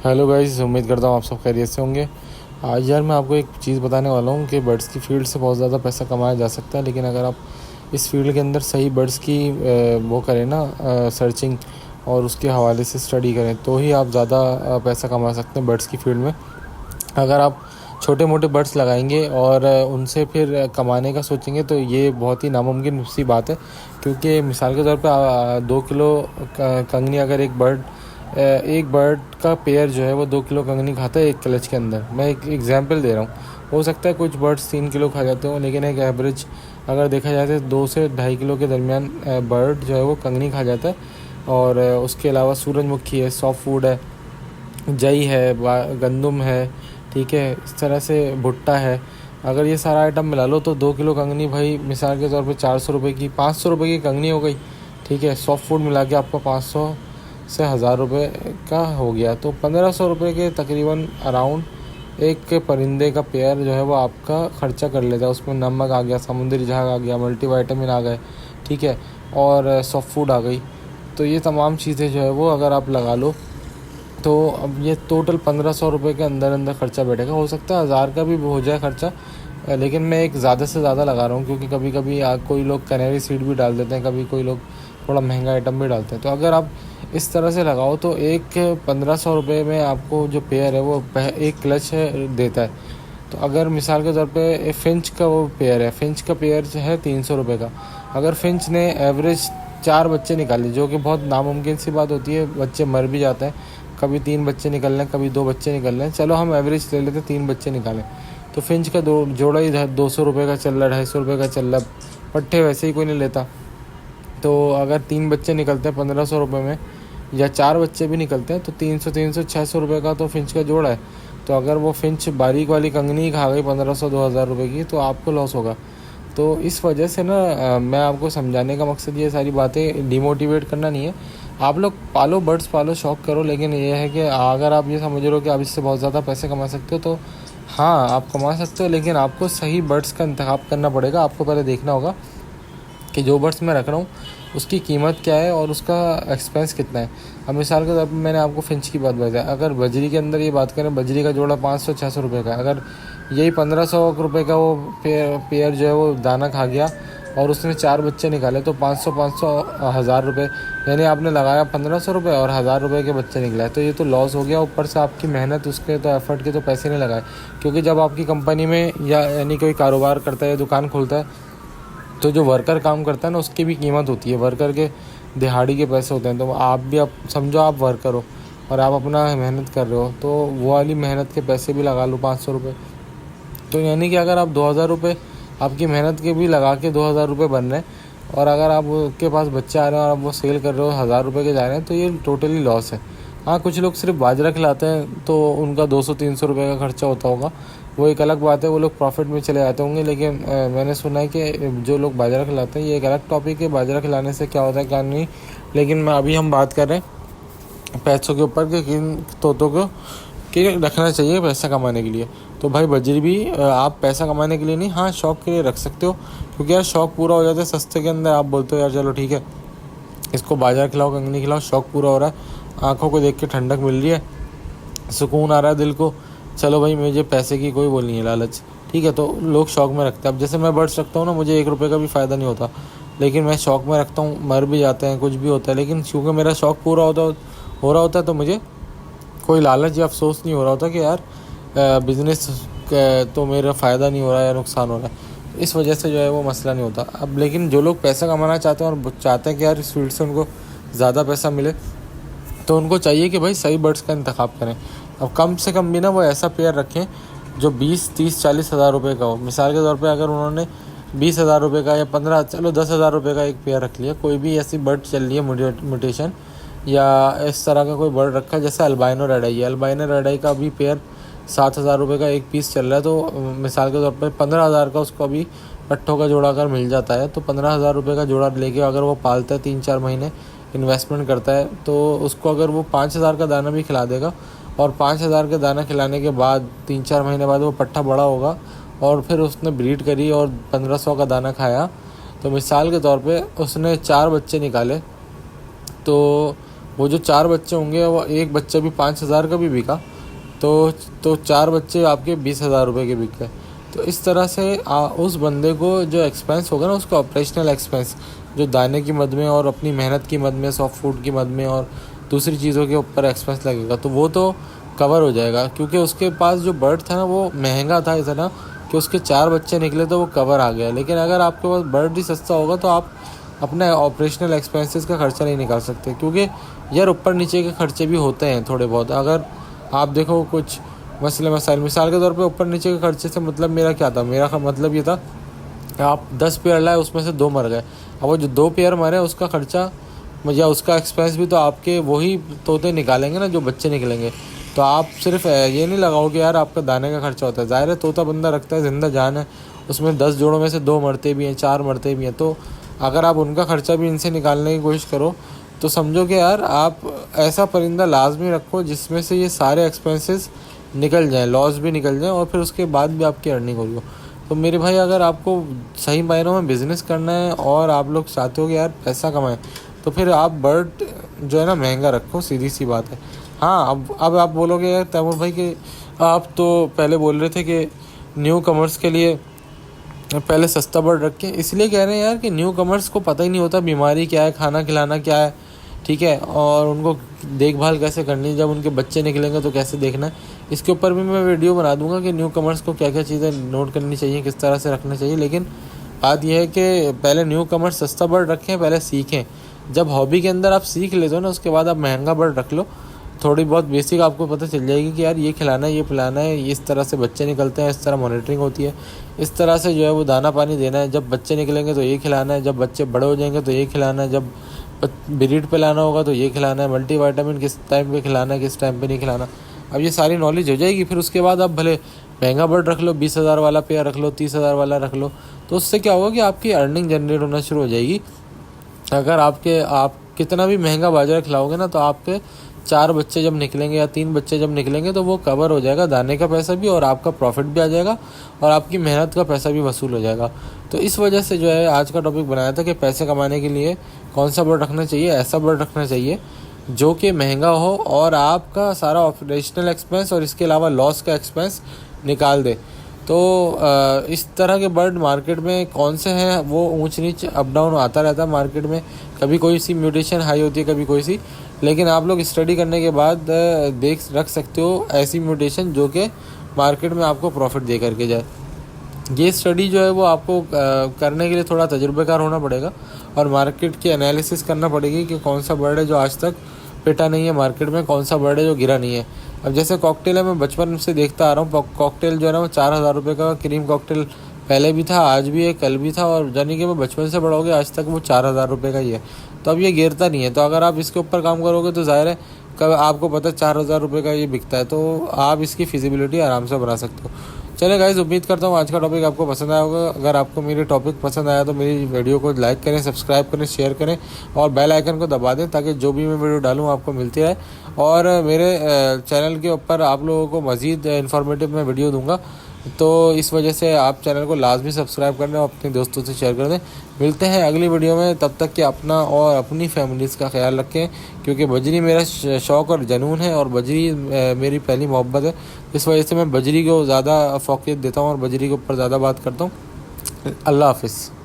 Hello guys, उम्मीद करता हूँ आप सब खैरियत से होंगे। आज यार मैं आपको एक चीज़ बताने वाला हूँ कि बर्ड्स की फील्ड से बहुत ज़्यादा पैसा कमाया जा सकता है, लेकिन अगर आप इस फील्ड के अंदर सही बर्ड्स की वो करें ना, सर्चिंग और उसके हवाले से स्टडी करें तो ही आप ज़्यादा पैसा कमा सकते हैं बर्ड्स की फील्ड में। अगर आप छोटे मोटे बर्ड्स लगाएंगे और उनसे फिर कमाने का सोचेंगे तो ये बहुत ही नामुमकिन सी बात है, क्योंकि मिसाल के तौर पे 2 किलो कंगनी अगर एक बर्ड का पेयर जो है वो 2 किलो कंगनी खाता है एक क्लच के अंदर। मैं एक एग्जांपल दे रहा हूँ। हो सकता है कुछ बर्ड्स 3 किलो खा जाते हो, लेकिन एक एवरेज अगर देखा जाए तो 2 से 2.5 किलो के दरमियान बर्ड जो है वो कंगनी खा जाता है। और उसके अलावा सूरजमुखी है, सॉफ्ट फूड है, जई है, गंदम है, ठीक है, इस तरह से भुट्टा है। अगर ये सारा आइटम मिला लो तो 2 किलो कंगनी भाई मिसाल के तौर पे 400 रुपये की, 500 रुपये की कंगनी हो गई। ठीक है, सॉफ्ट फूड मिला के आपका 500 से 1000 रुपये का हो गया, तो 1500 रुपये के तकरीबन अराउंड एक परिंदे का पेयर जो है वो आपका ख़र्चा कर लेता है। उसमें नमक आ गया, समुद्री झाग आ गया, मल्टीविटामिन आ गए, ठीक है, और सॉफ्ट फूड आ गई। तो ये तमाम चीज़ें जो है वो अगर आप लगा लो तो अब ये टोटल 1500 रुपये के अंदर अंदर ख़र्चा बैठेगा। हो सकता है 1000 का भी हो जाए ख़र्चा, लेकिन मैं एक ज़्यादा से ज़्यादा लगा रहा हूँ, क्योंकि कभी कभी कोई लोग कैनरी सीड भी डाल देते हैं, कभी कोई लोग थोड़ा महंगा आइटम भी डालते हैं। तो अगर आप इस तरह से लगाओ तो एक 1500 रुपये में आपको जो पेयर है वो एक क्लच देता है। तो अगर मिसाल के तौर पे फिंच का वो पेयर है, फिंच का पेयर जो है 300 रुपये का। अगर फिंच ने एवरेज 4 बच्चे निकाले, जो कि बहुत नामुमकिन सी बात होती है, बच्चे मर भी जाते हैं, कभी 3 बच्चे निकल रहे हैं, कभी 2 बच्चे निकल रहे हैं, चलो हम एवरेज ले लेते हैं 3 बच्चे निकालें, तो फिंच का जोड़ा ही 200 रुपये का चल रहा है, 250 रुपये का चल रहा है। पट्टे वैसे ही कोई नहीं लेता। तो अगर 3 बच्चे निकलते हैं 1500 रुपये में, या 4 बच्चे भी निकलते हैं, तो 300 600 रुपये का तो फिंच का जोड़ा है। तो अगर वो फिंच बारीक वाली कंगनी खा गई 1500 2000 रुपये की, तो आपको लॉस होगा। तो इस वजह से ना मैं आपको समझाने का मकसद ये सारी बातें डिमोटिवेट करना नहीं है। आप लोग पालो, बर्ड्स पालो, शौक़ करो, लेकिन ये है कि अगर आप ये समझ रहे हो कि आप इससे बहुत ज़्यादा पैसे कमा सकते हो, तो हाँ आप कमा सकते हो, लेकिन आपको सही बर्ड्स का इंतखाब करना पड़ेगा। आपको पहले देखना होगा कि जो बर्ड्स मैं रख रहा हूँ उसकी कीमत क्या है और उसका एक्सपेंस कितना है। अब मिसाल के तौर पर मैंने आपको फिंच की बात बताई, अगर बजरी के अंदर ये बात करें, बजरी का जोड़ा 500 600 रुपये का, अगर यही 1500 रुपये का वो पेयर जो है वो दाना खा गया और उसने 4 बच्चे निकाले, तो 500 500 1000 रुपये, यानी आपने लगाया 1500 रुपये और 1000 रुपये के बच्चे निकला है। तो ये तो लॉस हो गया, ऊपर से आपकी मेहनत, उसके तो एफर्ट के तो पैसे नहीं लगाए। क्योंकि जब आपकी कंपनी में या यानी कोई कारोबार करता है या दुकान खोलता है, तो जो वर्कर काम करता है ना उसकी भी कीमत होती है, वर्कर के दिहाड़ी के पैसे होते हैं। तो आप भी, आप समझो आप वर्कर हो और आप अपना मेहनत कर रहे हो, तो वो वाली मेहनत के पैसे भी लगा लो 500 रुपये। तो यानी कि अगर आप 2000 रुपये आपकी मेहनत के भी लगा के 2000 रुपये बन रहे हैं, और अगर आपके पास बच्चे आ रहे हैं और आप वो सेल कर रहे हो 1000 रुपये के जा रहे हैं, तो ये टोटली लॉस है। हाँ, कुछ लोग सिर्फ बाजरा खिलाते हैं तो उनका 200 300 रुपये का खर्चा होता होगा, वो एक अलग बात है, वो लोग प्रॉफिट में चले जाते होंगे। लेकिन मैंने सुना है कि जो लोग बाजरा खिलाते हैं, ये एक अलग टॉपिक है, बाजरा खिलाने से क्या होता है क्या नहीं। लेकिन अभी हम बात कर रहे हैं पैसों के ऊपर कि किन तोतों को कि रखना चाहिए पैसा कमाने के लिए। तो भाई बजरी भी आप पैसा कमाने के लिए नहीं, हाँ शौक़ के लिए रख सकते हो, क्योंकि यार शौक़ पूरा हो जाता है सस्ते के अंदर। आप बोलते हो यार चलो ठीक है, इसको बाजरा खिलाओ, कंगनी खिलाओ, शौक़ पूरा हो रहा है, आँखों को देख के ठंडक मिल रही है, सुकून आ रहा है दिल को, चलो भाई मुझे पैसे की कोई बोल नहीं है, लालच, ठीक है, तो लोग शौक़ में रखते हैं। अब जैसे मैं बर्ड्स रखता हूँ ना, मुझे 1 रुपये का भी फ़ायदा नहीं होता, लेकिन मैं शौक़ में रखता हूँ, मर भी जाते हैं, कुछ भी होता है, लेकिन क्योंकि मेरा शौक़ पूरा हो रहा होता है, तो मुझे कोई लालच या अफसोस नहीं हो रहा होता कि यार बिज़नेस तो मेरा फ़ायदा नहीं हो रहा है या नुकसान हो रहा है। इस वजह से जो है वो मसला नहीं होता। अब लेकिन जो लोग पैसा कमाना चाहते हैं और चाहते हैं कि यार इस फील्ड से उनको ज़्यादा पैसा मिले, तो उनको चाहिए कि भाई सही बर्ड्स का इंतखाब करें। अब कम से कम भी ना वो ऐसा पेयर रखें जो 20 30 40 हज़ार रुपये का हो। मिसाल के तौर पे अगर उन्होंने 20,000 रुपये का या 15, चलो 10,000 रुपये का एक पेयर रख लिया, कोई भी ऐसी बर्ड चल रही है म्यूटेशन या इस तरह का कोई बर्ड रखा है, जैसे अल्बाइनो रेड आई है, अल्बाइनो रेड आई का भी पेयर 7,000 रुपये का एक पीस चल रहा है। तो मिसाल के तौर पर 15,000 का उसको अभी पट्ठों का जोड़ा अगर मिल जाता है, तो 15,000 रुपये का जोड़ा लेके अगर वो पालता है 3-4 महीने इन्वेस्टमेंट करता है, तो उसको अगर वो 5,000 का दाना भी खिला देगा, और 5,000 का दाना खिलाने के बाद 3-4 महीने बाद वो पट्ठा बड़ा होगा और फिर उसने ब्रीड करी और 1500 का दाना खाया, तो मिसाल के तौर पे उसने 4 बच्चे निकाले, तो वो जो 4 बच्चे होंगे, वो एक बच्चा भी 5,000 का भी बिका तो 4 बच्चे आपके 20,000 रुपये के बिक गए। तो इस तरह से उस बंदे को जो एक्सपेंस होगा ना, उसका ऑपरेशनल एक्सपेंस, जो दाने की मद में और अपनी मेहनत की मद में, सॉफ्ट फूड की मद में और दूसरी चीज़ों के ऊपर एक्सपेंस लगेगा, तो वो तो कवर हो जाएगा। क्योंकि उसके पास जो बर्ड था ना, वो महंगा था इतना कि उसके 4 बच्चे निकले तो वो कवर आ गया। लेकिन अगर आपके पास बर्ड ही सस्ता होगा तो आप अपने ऑपरेशनल एक्सपेंसेस का खर्चा नहीं निकाल सकते। क्योंकि यार ऊपर नीचे के खर्चे भी होते हैं थोड़े बहुत। अगर आप देखो कुछ मिसाल के तौर पे ऊपर नीचे के खर्चे से मतलब मेरा क्या था, मेरा मतलब ये था आप 10 पेयर लाए, उसमें से 2 मर गए। अब वो जो 2 पेयर मरे उसका खर्चा या उसका एक्सपेंस भी तो आपके वही तोते निकालेंगे ना, जो बच्चे निकलेंगे। तो आप सिर्फ ये नहीं लगाओगे यार आपका दाने का खर्चा होता है। ज़ाहिर है तोता बंदा रखता है, ज़िंदा जान है, उसमें 10 जोड़ों में से 2 मरते भी हैं, 4 मरते भी हैं। तो अगर आप उनका खर्चा भी इनसे निकालने की कोशिश करो तो समझो कि यार आप ऐसा परिंदा लाजमी रखो जिसमें से ये सारे एक्सपेंसेस निकल जाएँ, लॉस भी निकल जाएँ और फिर उसके बाद भी आपकी अर्निंग हो रही हो। तो मेरे भाई, अगर आपको सही मायनों में बिज़नेस करना है और आप लोग चाहते हो कि यार पैसा कमाएं, तो फिर आप बर्ड जो है ना महंगा रखो, सीधी सी बात है। हाँ, अब आप बोलोगे यार तैमूर भाई कि आप तो पहले बोल रहे थे कि न्यू कमर्स के लिए पहले सस्ता बर्ड रखें। इसलिए कह रहे हैं यार कि न्यू कमर्स को पता ही नहीं होता बीमारी क्या है, खाना खिलाना क्या है, ठीक है, और उनको देखभाल कैसे करनी है, जब उनके बच्चे निकलेंगे तो कैसे देखना है। इसके ऊपर भी मैं वीडियो बना दूंगा कि न्यू कमर्स को क्या क्या चीज़ें नोट करनी चाहिए, किस तरह से रखना चाहिए। लेकिन बात यह है कि पहले न्यू कमर्स सस्ता बर्ड रखें, पहले सीखें। जब हॉबी के अंदर आप सीख लेते हो ना, उसके बाद आप महंगा बर्ड रख लो। थोड़ी बहुत बेसिक आपको पता चल जाएगी कि यार ये खिलाना है, ये पिलाना है, इस तरह से बच्चे निकलते हैं, इस तरह मॉनिटरिंग होती है, इस तरह से जो है वो दाना पानी देना है, जब बच्चे निकलेंगे तो ये खिलाना है, जब बच्चे बड़े हो जाएंगे तो ये खिलाना है, जब ब्रीड पिलाना होगा तो ये खिलाना है, मल्टीविटामिन किस टाइम पे खिलाना है, किस टाइम पे नहीं खिलाना। अब ये सारी नॉलेज हो जाएगी। फिर उसके बाद आप भले महंगा बर्ड रख लो, 20,000 वाला पेयर रख लो, 30,000 वाला रख लो, तो उससे क्या होगा कि आपकी अर्निंग जनरेट होना शुरू हो जाएगी। अगर आप कितना भी महंगा बाजरा खिलाओगे ना, तो आपके 4 बच्चे जब निकलेंगे या 3 बच्चे जब निकलेंगे तो वो कवर हो जाएगा, दाने का पैसा भी और आपका प्रॉफिट भी आ जाएगा और आपकी मेहनत का पैसा भी वसूल हो जाएगा। तो इस वजह से जो है आज का टॉपिक बनाया था कि पैसे कमाने के लिए कौन सा बर्ड रखना चाहिए। ऐसा बर्ड रखना चाहिए जो कि महंगा हो और आपका सारा ऑपरेशनल एक्सपेंस और इसके अलावा लॉस का एक्सपेंस निकाल दे। तो इस तरह के बर्ड मार्केट में कौन से हैं, वो ऊंच नीच अप डाउन आता रहता है मार्केट में। कभी कोई सी म्यूटेशन हाई होती है, कभी कोई सी। लेकिन आप लोग स्टडी करने के बाद रख सकते हो ऐसी म्यूटेशन जो कि मार्केट में आपको प्रॉफिट दे करके जाए। ये स्टडी जो है वो आपको करने के लिए थोड़ा तजुर्बेकार होना पड़ेगा और मार्केट की एनालिसिस करना पड़ेगी कि कौन सा बर्ड है जो आज तक पिटा नहीं है मार्केट में, कौन सा बर्ड है जो गिरा नहीं है। अब जैसे कॉकटेल है, मैं बचपन से देखता आ रहा हूँ, कॉकटेल जो है ना वो 4,000 रुपये का क्रीम कॉकटेल पहले भी था, आज भी है, कल भी था, और यानी कि मैं बचपन से बड़ा हो गया, आज तक वो 4,000 रुपये का ही है। तो अब ये गिरता नहीं है। तो अगर आप इसके ऊपर काम करोगे तो ज़ाहिर है कब आपको पता 4,000 रुपये का ये बिकता है, तो आप इसकी फिजिबिलिटी आराम से बना सकते हो। चलिए गाइस, उम्मीद करता हूँ आज का टॉपिक आपको पसंद आया होगा। अगर आपको मेरी टॉपिक पसंद आया तो मेरी वीडियो को लाइक करें, सब्सक्राइब करें, शेयर करें और बेल आइकन को दबा दें ताकि जो भी मैं वीडियो डालूँ आपको मिलती रहे। और मेरे चैनल के ऊपर आप लोगों को मज़ीद इन्फॉर्मेटिव मैं वीडियो दूँगा, तो इस वजह से आप चैनल को लाजमी सब्सक्राइब कर दें और अपने दोस्तों से शेयर कर दें। मिलते हैं अगली वीडियो में, तब तक कि अपना और अपनी फैमिलीज़ का ख्याल रखें, क्योंकि बजरी मेरा शौक़ और जुनून है और बजरी मेरी पहली मोहब्बत है। इस वजह से मैं बजरी को ज़्यादा फ़ौक़ियत देता हूँ और बजरी के ऊपर ज़्यादा बात करता हूँ। अल्लाह हाफ़िज़।